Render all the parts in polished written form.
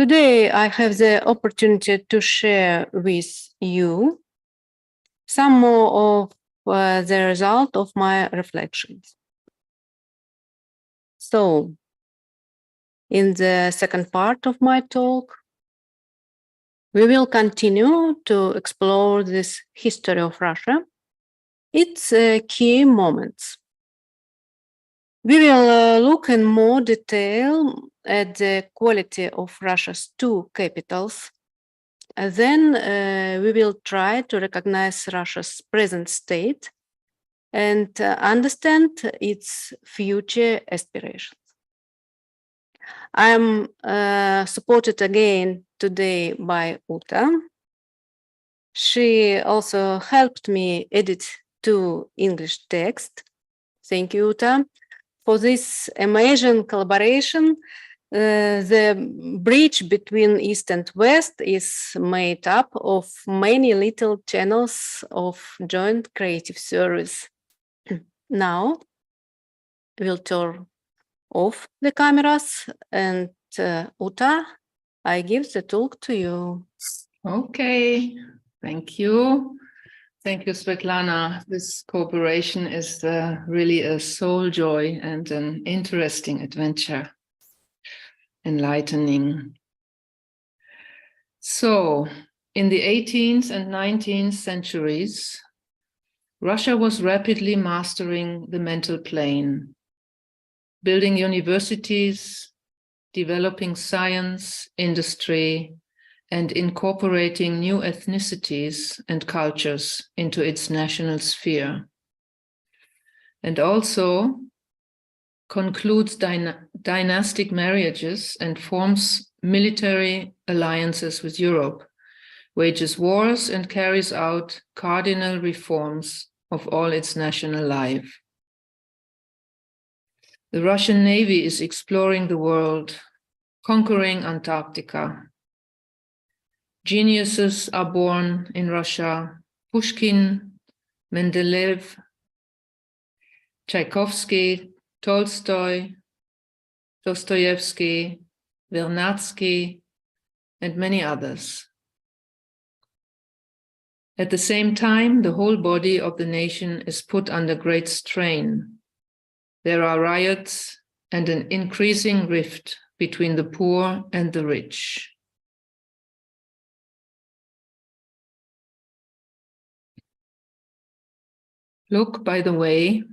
Today, I have the opportunity to share with you some more of the result of my reflections. So, in the second part of my talk, we will continue to explore this history of Russia, its key moments. We will look in more detail at the quality of Russia's two capitals. Then we will try to recognize Russia's present state and understand its future aspirations. I am supported again today by Uta. She also helped me edit two English texts. Thank you, Uta, for this amazing collaboration. The bridge between East and West is made up of many little channels of joint creative service. Now, we'll turn off the cameras and Uta, I give the talk to you. Okay, thank you. Thank you, Svetlana. This cooperation is really a soul joy and an interesting adventure. Enlightening. So, in the 18th and 19th centuries, Russia was rapidly mastering the mental plane, building universities, developing science, industry, and incorporating new ethnicities and cultures into its national sphere. And also concludes dynastic marriages and forms military alliances with Europe, wages wars and carries out cardinal reforms of all its national life. The Russian Navy is exploring the world, conquering Antarctica. Geniuses are born in Russia: Pushkin, Mendeleev, Tchaikovsky, Tolstoy, Dostoevsky, Vernadsky, and many others. At the same time, the whole body of the nation is put under great strain. There are riots and an increasing rift between the poor and the rich. Look, by the way,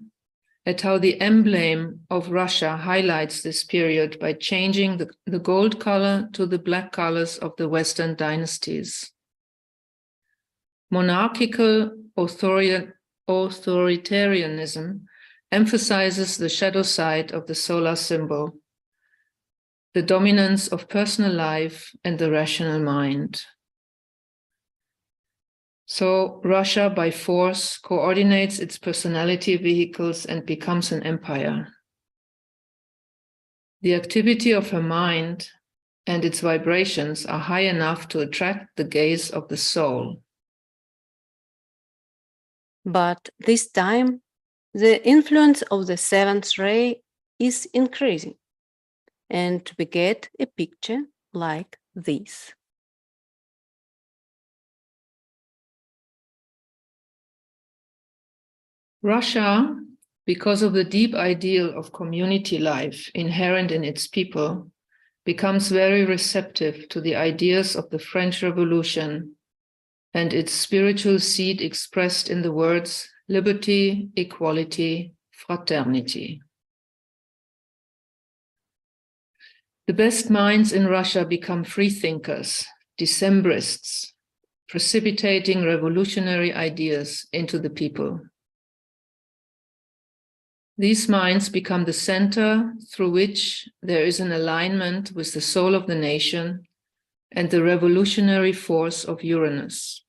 at how the emblem of Russia highlights this period by changing the gold color to the black colors of the Western dynasties. Monarchical authoritarianism emphasizes the shadow side of the solar symbol, the dominance of personal life and the rational mind. So Russia, by force, coordinates its personality vehicles and becomes an empire. The activity of her mind and its vibrations are high enough to attract the gaze of the soul. But this time, the influence of the seventh ray is increasing, and we get a picture like this. Russia, because of the deep ideal of community life inherent in its people, becomes very receptive to the ideas of the French Revolution and its spiritual seed expressed in the words liberty, equality, fraternity. The best minds in Russia become freethinkers, Decembrists, precipitating revolutionary ideas into the people. These minds become the center through which there is an alignment with the soul of the nation and the revolutionary force of Uranus.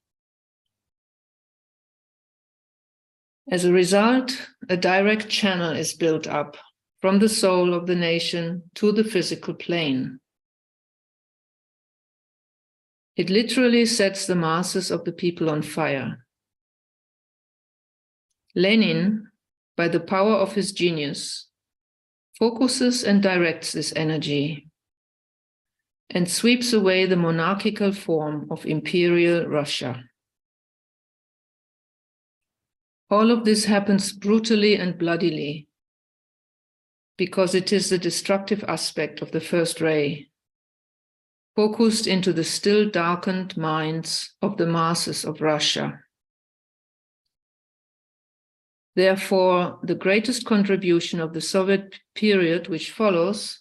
As a result, a direct channel is built up from the soul of the nation to the physical plane. It literally sets the masses of the people on fire. Lenin, by the power of his genius, focuses and directs this energy. and sweeps away the monarchical form of imperial Russia. All of this happens brutally and bloodily, because it is the destructive aspect of the first ray, focused into the still darkened minds of the masses of Russia. Therefore, the greatest contribution of the Soviet period which follows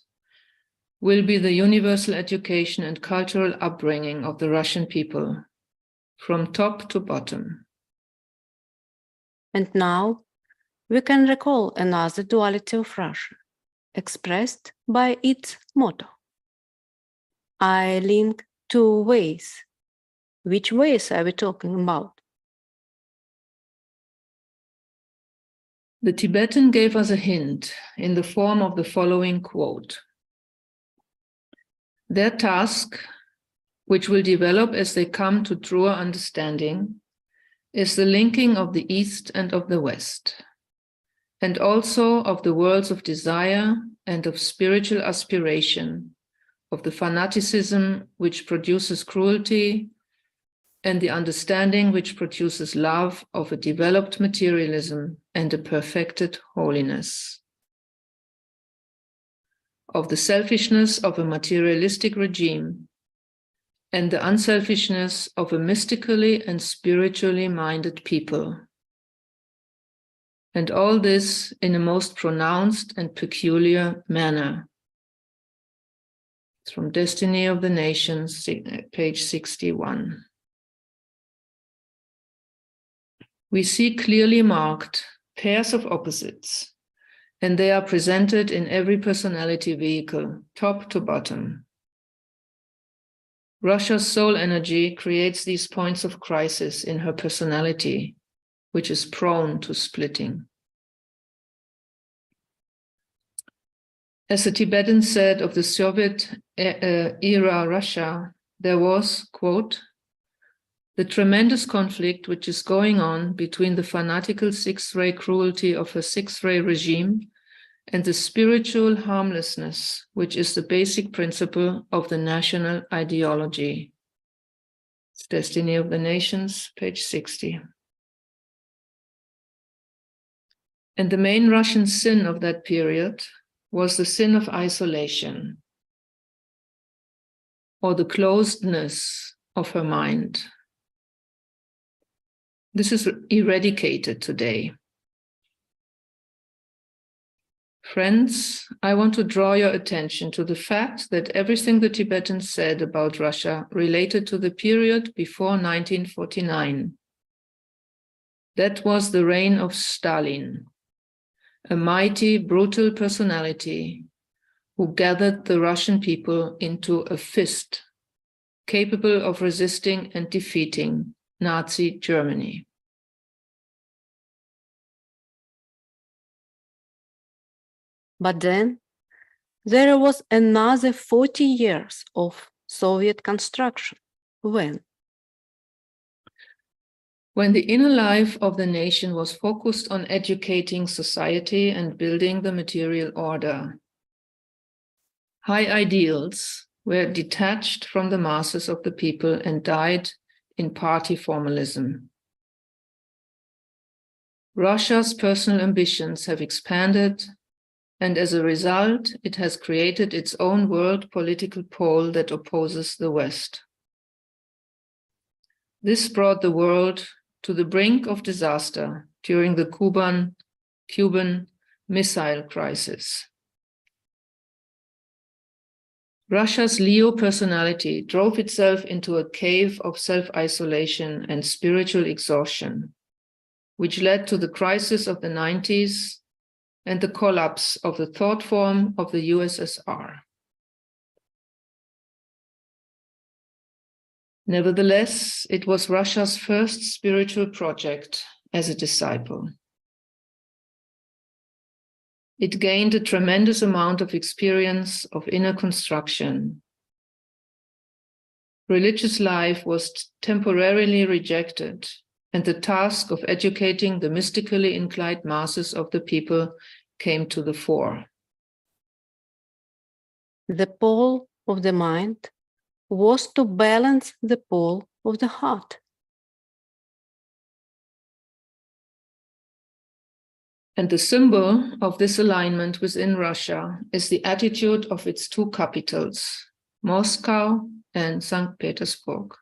will be the universal education and cultural upbringing of the Russian people, from top to bottom. And now we can recall another duality of Russia, expressed by its motto. I link two ways. Which ways are we talking about? The Tibetan gave us a hint in the form of the following quote. Their task, which will develop as they come to truer understanding, is the linking of the East and of the West, and also of the worlds of desire and of spiritual aspiration, of the fanaticism which produces cruelty, and the understanding which produces love of a developed materialism and a perfected holiness, of the selfishness of a materialistic regime and the unselfishness of a mystically and spiritually minded people. And all this in a most pronounced and peculiar manner. It's from Destiny of the Nations, page 61. We see clearly marked pairs of opposites, and they are presented in every personality vehicle, top to bottom. Russia's soul energy creates these points of crisis in her personality, which is prone to splitting. As the Tibetan said of the Soviet era Russia, there was, quote, the tremendous conflict which is going on between the fanatical sixth-ray cruelty of her sixth-ray regime and the spiritual harmlessness, which is the basic principle of the national ideology. It's Destiny of the Nations, page 60. And the main Russian sin of that period was the sin of isolation, or the closedness of her mind. This is eradicated today. Friends, I want to draw your attention to the fact that everything the Tibetans said about Russia related to the period before 1949. That was the reign of Stalin, a mighty, brutal personality who gathered the Russian people into a fist, capable of resisting and defeating Nazi Germany. But then there was another 40 years of Soviet construction. When? When the inner life of the nation was focused on educating society and building the material order. High ideals were detached from the masses of the people and died in party formalism. Russia's personal ambitions have expanded, and as a result, it has created its own world political pole that opposes the West. This brought the world to the brink of disaster during the Cuban Missile Crisis. Russia's Leo personality drove itself into a cave of self-isolation and spiritual exhaustion, which led to the crisis of the 90s and the collapse of the thought form of the USSR. Nevertheless, it was Russia's first spiritual project as a disciple. It gained a tremendous amount of experience of inner construction. Religious life was temporarily rejected, and the task of educating the mystically inclined masses of the people came to the fore. The pole of the mind was to balance the pole of the heart. And the symbol of this alignment within Russia is the attitude of its two capitals, Moscow and St. Petersburg.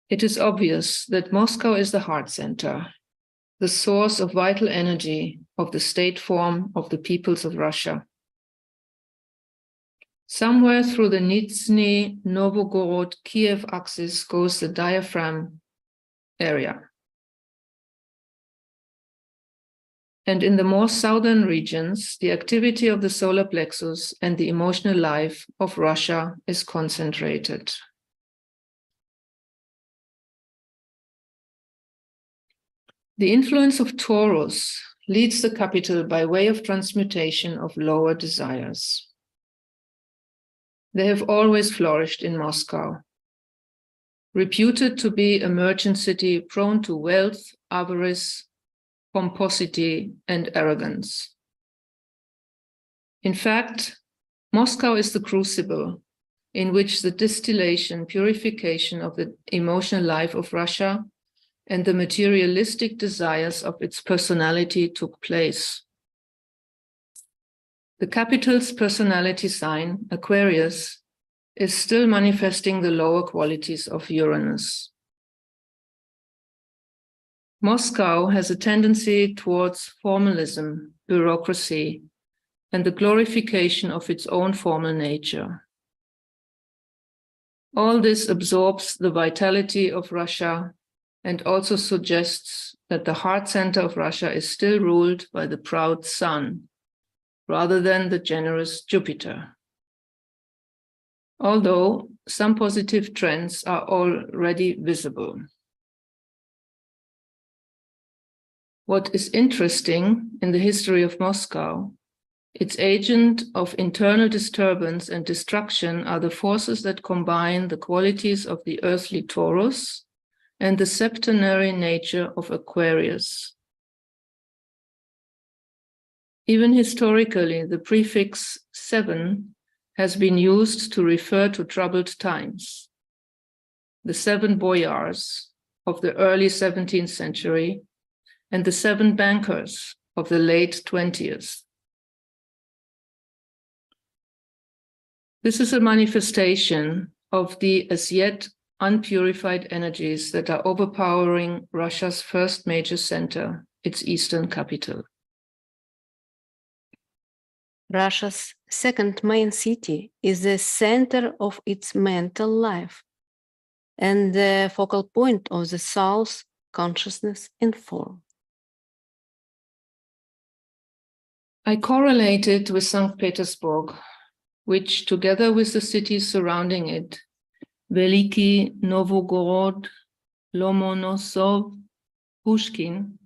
It is obvious that Moscow is the heart center, the source of vital energy of the state form of the peoples of Russia. Somewhere through the Nizhny Novgorod Kiev axis goes the diaphragm area. And in the more southern regions, the activity of the solar plexus and the emotional life of Russia is concentrated. The influence of Taurus leads the capital by way of transmutation of lower desires. They have always flourished in Moscow, reputed to be a merchant city prone to wealth, avarice, pomposity, and arrogance. In fact, Moscow is the crucible in which the distillation, purification of the emotional life of Russia and the materialistic desires of its personality took place. The capital's personality sign, Aquarius, is still manifesting the lower qualities of Uranus. Moscow has a tendency towards formalism, bureaucracy, and the glorification of its own formal nature. All this absorbs the vitality of Russia and also suggests that the heart center of Russia is still ruled by the proud sun, rather than the generous Jupiter. Although some positive trends are already visible. What is interesting in the history of Moscow, its agent of internal disturbance and destruction are the forces that combine the qualities of the earthly Taurus and the septenary nature of Aquarius. Even historically, the prefix 7 has been used to refer to troubled times. The 7 boyars of the early 17th century and the 7 bankers of the late 20th. This is a manifestation of the as yet unpurified energies that are overpowering Russia's first major center, its eastern capital. Russia's second main city is the center of its mental life and the focal point of the soul's consciousness and form. I correlate it with St. Petersburg, which, together with the cities surrounding it, Veliki, Novgorod, Lomonosov, Pushkin,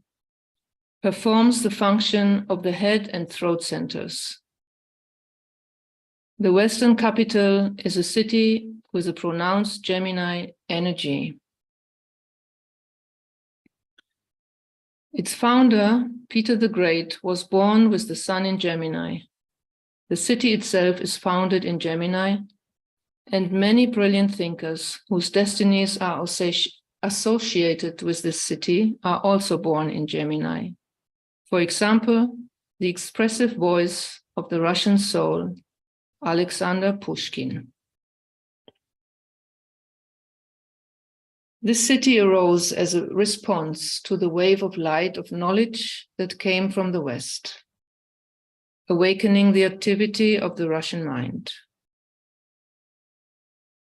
performs the function of the head and throat centers. The Western capital is a city with a pronounced Gemini energy. Its founder, Peter the Great, was born with the sun in Gemini. The city itself is founded in Gemini, and many brilliant thinkers whose destinies are associated with this city are also born in Gemini. For example, the expressive voice of the Russian soul, Alexander Pushkin. This city arose as a response to the wave of light of knowledge that came from the West, awakening the activity of the Russian mind.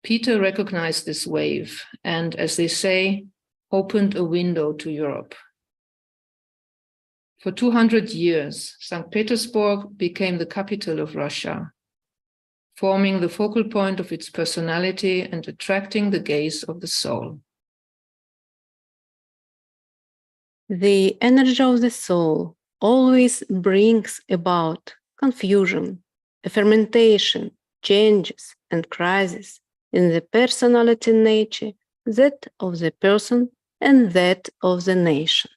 Peter recognized this wave and, as they say, opened a window to Europe. For 200 years, St. Petersburg became the capital of Russia, forming the focal point of its personality and attracting the gaze of the soul. The energy of the soul always brings about confusion, a fermentation, changes, and crises in the personality nature, that of the person and that of the nation.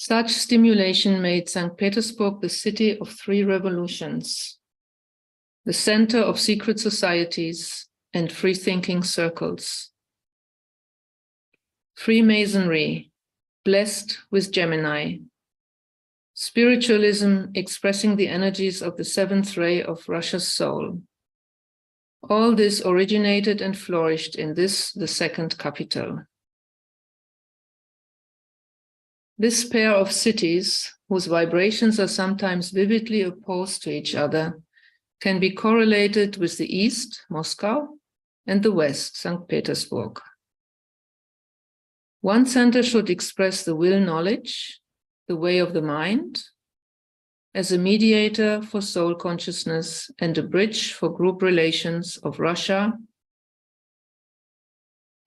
Such stimulation made St. Petersburg the city of 3 revolutions, the center of secret societies and free-thinking circles. Freemasonry, blessed with Gemini, spiritualism expressing the energies of the 7th ray of Russia's soul. All this originated and flourished in this, the second capital. This pair of cities, whose vibrations are sometimes vividly opposed to each other, can be correlated with the East, Moscow, and the West, St. Petersburg. One center should express the will knowledge, the way of the mind, as a mediator for soul consciousness and a bridge for group relations of Russia.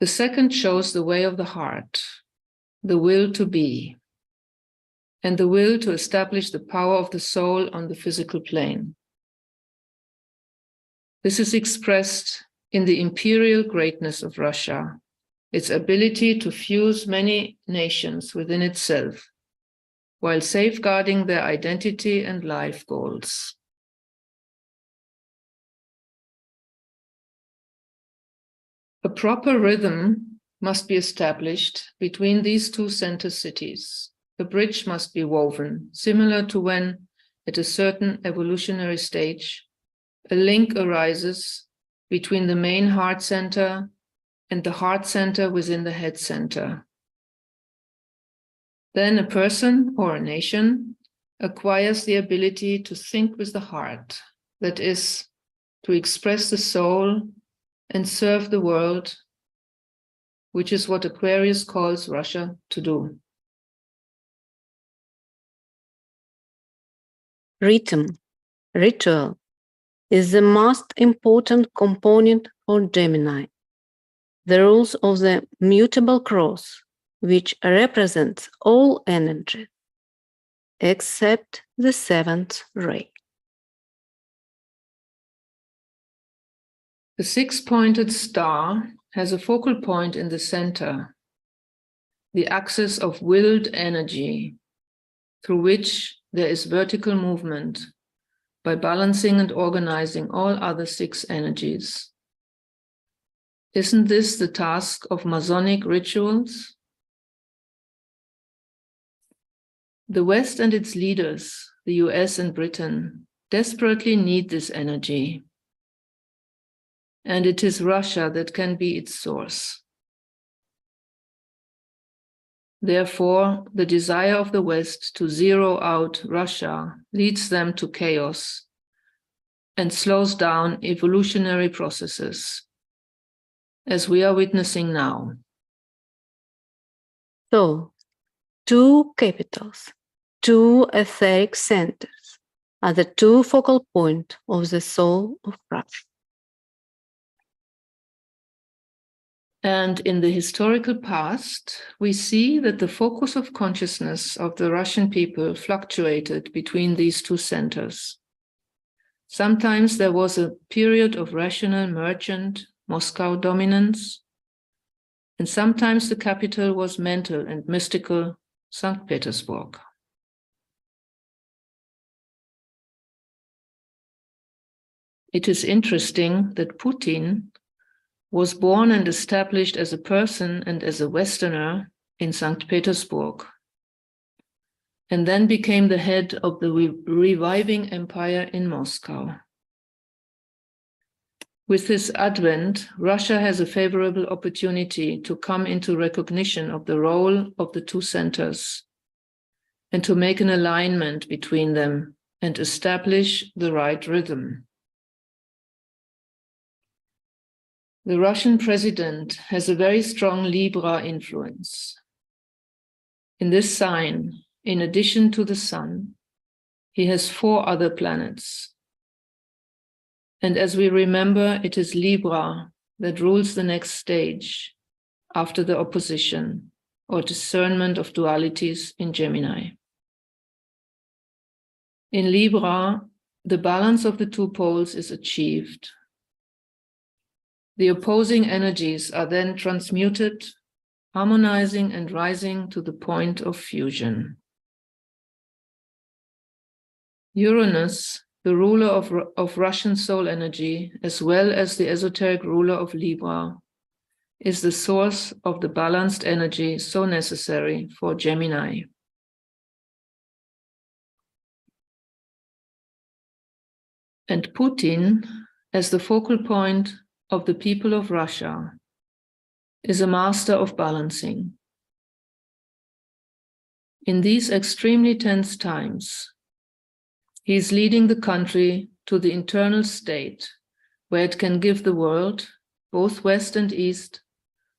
The second shows the way of the heart, the will to be, and the will to establish the power of the soul on the physical plane. This is expressed in the imperial greatness of Russia, its ability to fuse many nations within itself, while safeguarding their identity and life goals. A proper rhythm must be established between these 2 center cities. A bridge must be woven, similar to when, at a certain evolutionary stage, a link arises between the main heart center and the heart center within the head center. Then a person or a nation acquires the ability to think with the heart, that is, to express the soul and serve the world, which is what Aquarius calls Russia to do. Rhythm, ritual, is the most important component for Gemini. The rules of the mutable cross, which represents all energy, except the 7th ray. The 6-pointed star has a focal point in the center, the axis of willed energy, through which there is vertical movement by balancing and organizing all other 6 energies. Isn't this the task of Masonic rituals? The West and its leaders, the US and Britain, desperately need this energy. And it is Russia that can be its source. Therefore, the desire of the West to zero out Russia leads them to chaos and slows down evolutionary processes, as we are witnessing now. So, 2 capitals, 2 etheric centers are the 2 focal points of the soul of Russia. And in the historical past, we see that the focus of consciousness of the Russian people fluctuated between these 2 centers. Sometimes there was a period of rational merchant Moscow dominance, and sometimes the capital was mental and mystical St. Petersburg. It is interesting that Putin was born and established as a person and as a Westerner in St. Petersburg, and then became the head of the reviving empire in Moscow. With this advent, Russia has a favorable opportunity to come into recognition of the role of the 2 centers and to make an alignment between them and establish the right rhythm. The Russian president has a very strong Libra influence. In this sign, in addition to the sun, he has 4 other planets. And as we remember, it is Libra that rules the next stage after the opposition or discernment of dualities in Gemini. In Libra, the balance of the 2 poles is achieved. The opposing energies are then transmuted, harmonizing and rising to the point of fusion. Uranus, the ruler of Russian soul energy, as well as the esoteric ruler of Libra, is the source of the balanced energy so necessary for Gemini. And Putin, as the focal point of the people of Russia, is a master of balancing. In these extremely tense times, he is leading the country to the internal state where it can give the world, both West and East,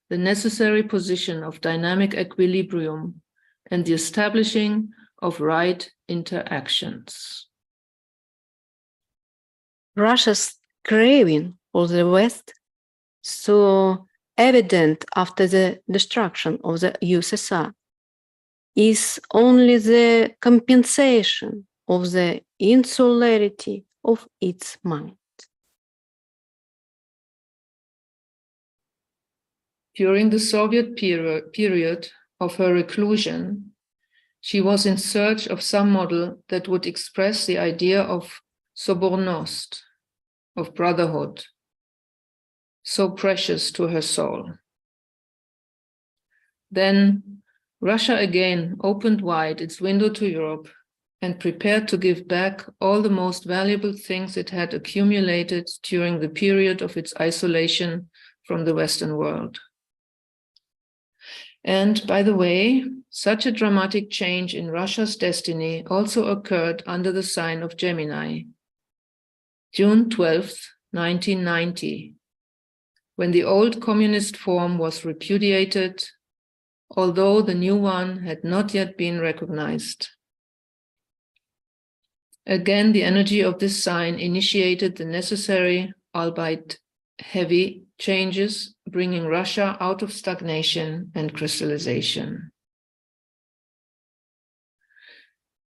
the necessary position of dynamic equilibrium and the establishing of right interactions. Russia's craving for the West, so evident after the destruction of the USSR, is only the compensation of the insularity of its mind. During the Soviet period of her reclusion, she was in search of some model that would express the idea of sobornost, of brotherhood, so precious to her soul. Then Russia again opened wide its window to Europe and prepared to give back all the most valuable things it had accumulated during the period of its isolation from the Western world. And by the way, such a dramatic change in Russia's destiny also occurred under the sign of Gemini, June 12th, 1990, when the old communist form was repudiated, although the new one had not yet been recognized. Again, the energy of this sign initiated the necessary, albeit heavy, changes, bringing Russia out of stagnation and crystallization.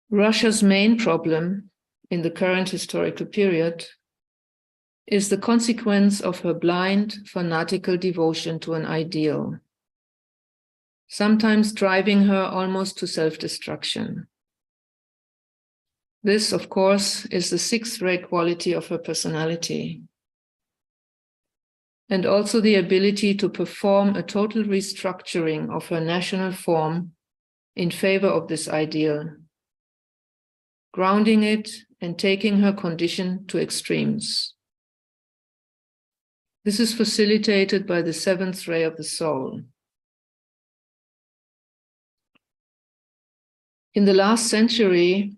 Russia's main problem in the current historical period is the consequence of her blind, fanatical devotion to an ideal, sometimes driving her almost to self-destruction. This, of course, is the sixth-ray quality of her personality, and also the ability to perform a total restructuring of her national form in favor of this ideal, grounding it and taking her condition to extremes. This is facilitated by the seventh ray of the soul. In the last century,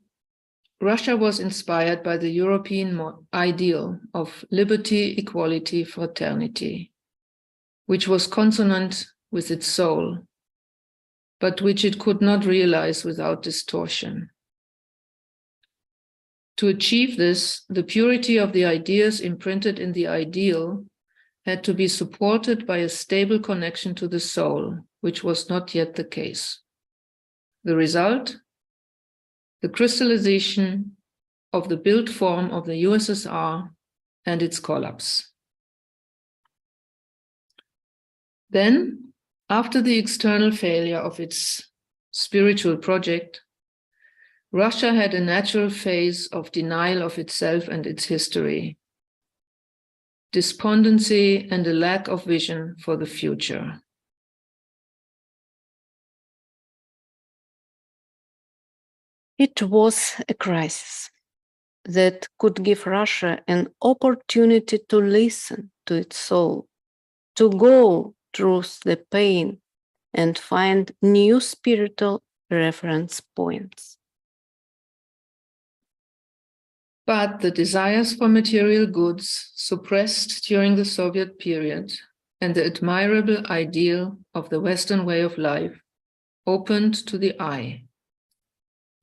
Russia was inspired by the European ideal of liberty, equality, fraternity, which was consonant with its soul, but which it could not realize without distortion. To achieve this, the purity of the ideas imprinted in the ideal had to be supported by a stable connection to the soul, which was not yet the case. The result? The crystallization of the built form of the USSR and its collapse. Then, after the external failure of its spiritual project, Russia had a natural phase of denial of itself and its history, despondency, and a lack of vision for the future. It was a crisis that could give Russia an opportunity to listen to its soul, to go through the pain and find new spiritual reference points. But the desires for material goods suppressed during the Soviet period and the admirable ideal of the Western way of life opened to the eye,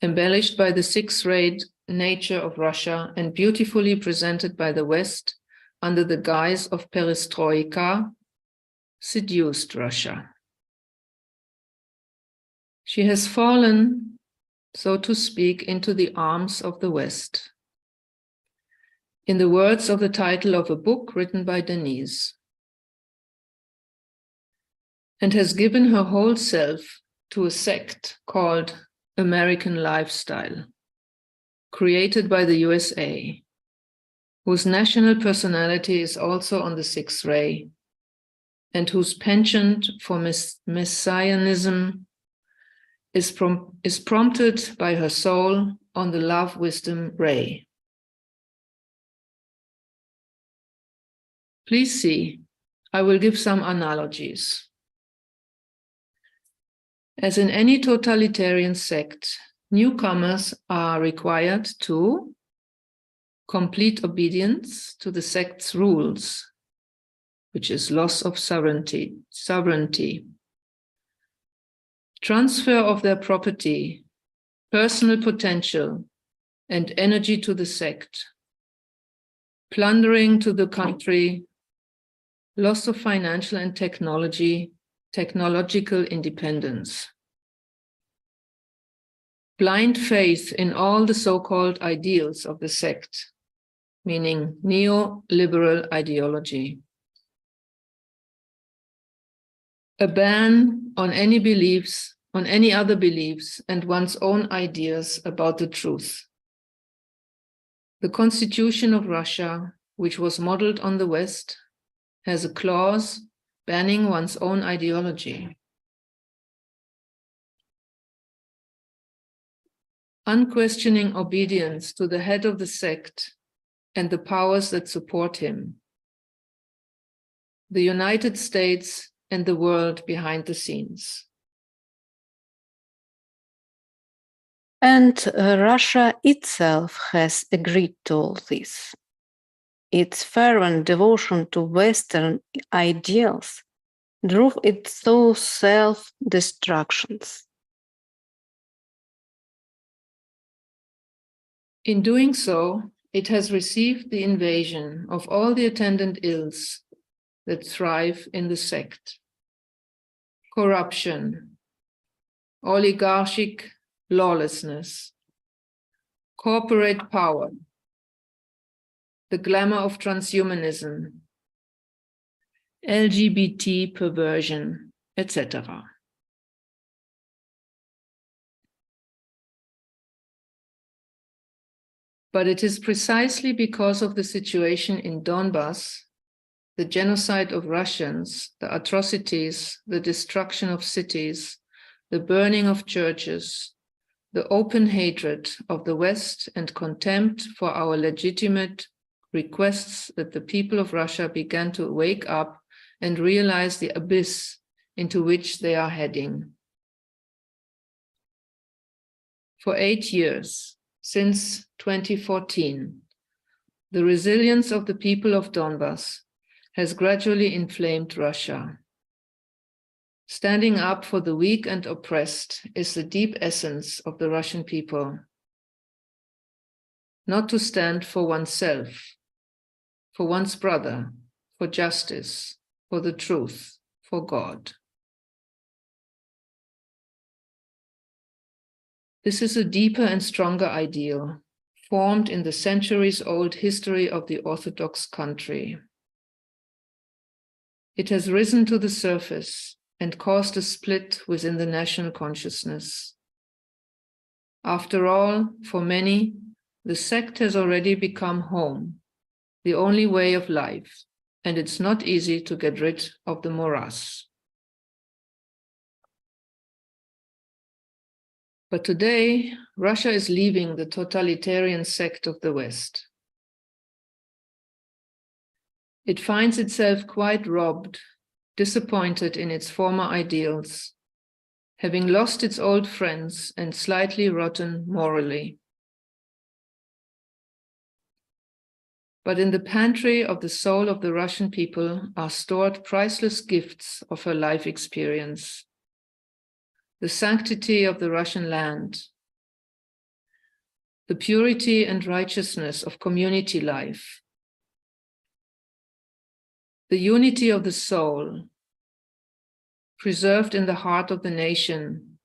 embellished by the six-rayed nature of Russia and beautifully presented by the West under the guise of perestroika, seduced Russia. She has fallen, so to speak, into the arms of the West. In the words of the title of a book written by Denise, and has given her whole self to a sect called American Lifestyle. created by the USA, whose national personality is also on the sixth ray, and whose penchant for messianism is prompted by her soul on the love-wisdom ray. Please see, I will give some analogies. As in any totalitarian sect, newcomers are required to complete obedience to the sect's rules, which is loss of sovereignty, transfer of their property, personal potential, and energy to the sect, plundering to the country, loss of financial and technological independence, blind faith in all the so-called ideals of the sect, meaning neoliberal ideology, a ban on any other beliefs and one's own ideas about the truth. The Constitution of Russia, which was modeled on the West, has a clause banning one's own ideology. Unquestioning obedience to the head of the sect and the powers that support him, the United States and the world behind the scenes. And Russia itself has agreed to all this. Its fervent devotion to Western ideals drove it to self-destructions. In doing so, it has received the invasion of all the attendant ills that thrive in the sect. Corruption, oligarchic lawlessness, corporate power, the glamour of transhumanism, LGBT perversion, etc. But it is precisely because of the situation in Donbass, the genocide of Russians, the atrocities, the destruction of cities, the burning of churches, the open hatred of the West and contempt for our legitimate requests that the people of Russia began to wake up and realize the abyss into which they are heading. For 8 years, since 2014, the resilience of the people of Donbass has gradually inflamed Russia. Standing up for the weak and oppressed is the deep essence of the Russian people. Not to stand for oneself, for one's brother, for justice, for the truth, for God. This is a deeper and stronger ideal, formed in the centuries-old history of the Orthodox country. It has risen to the surface and caused a split within the national consciousness. After all, for many, the sect has already become home, the only way of life, and it's not easy to get rid of the morass. But today, Russia is leaving the totalitarian sect of the West. It finds itself quite robbed, disappointed in its former ideals, having lost its old friends and slightly rotten morally. But in the pantry of the soul of the Russian people are stored priceless gifts of her life experience. The sanctity of the Russian land, the purity and righteousness of community life, the unity of the soul, preserved in the heart of the nation,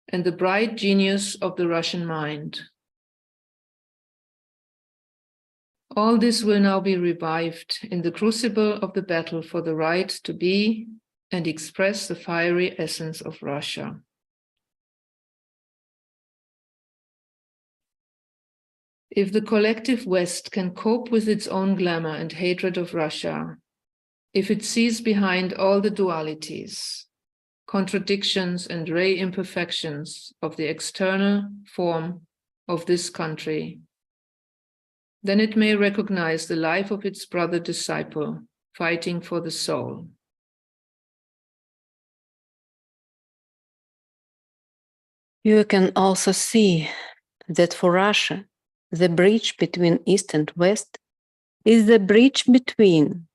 and the bright genius of the Russian mind. All this will now be revived in the crucible of the battle for the right to be and express the fiery essence of Russia. If the collective West can cope with its own glamour and hatred of Russia, if it sees behind all the dualities, contradictions and ray imperfections of the external form of this country, then it may recognize the life of its brother disciple fighting for the soul. You can also see that for Russia, the bridge between East and West is the bridge between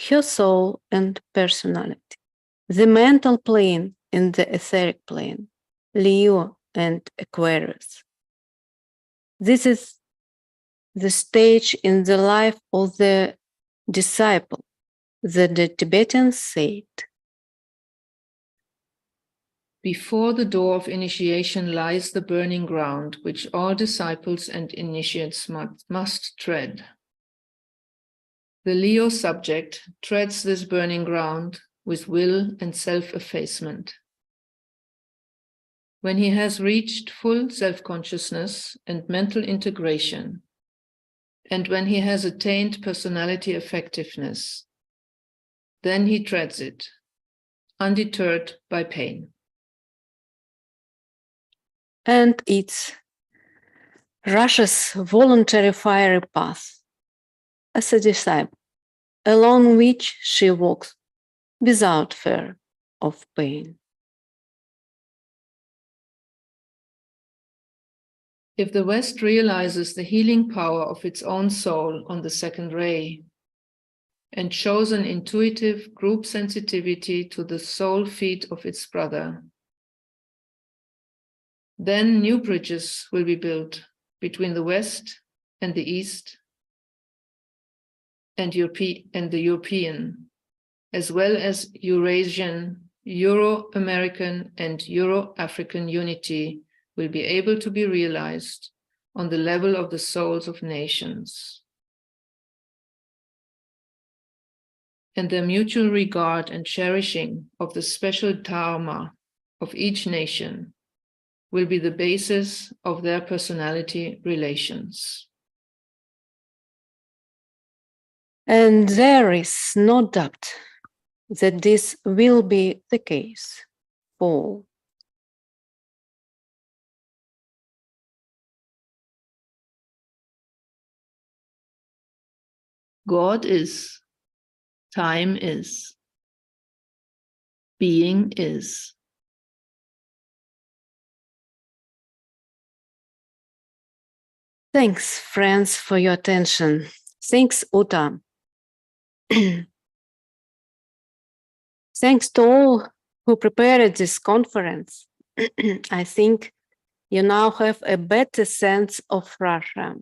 her soul and personality, the mental plane and the etheric plane, Leo and Aquarius. This is the stage in the life of the disciple that the Tibetans said. Before the door of initiation lies the burning ground, which all disciples and initiates must tread. The Leo subject treads this burning ground with will and self-effacement. When he has reached full self-consciousness and mental integration, and when he has attained personality effectiveness, then he treads it, undeterred by pain. And it's Russia's voluntary fiery path as a disciple, along which she walks without fear of pain. If the West realizes the healing power of its own soul on the second ray and shows an intuitive group sensitivity to the soul feet of its brother, then new bridges will be built between the West and the East and the European, as well as Eurasian, Euro-American, and Euro-African unity will be able to be realized on the level of the souls of nations. And their mutual regard and cherishing of the special dharma of each nation will be the basis of their personality relations. And there is no doubt that this will be the case for all. God is, time is, being is. Thanks, friends, for your attention. Thanks, Uta. Thanks to all who prepared this conference. I think you now have a better sense of Russia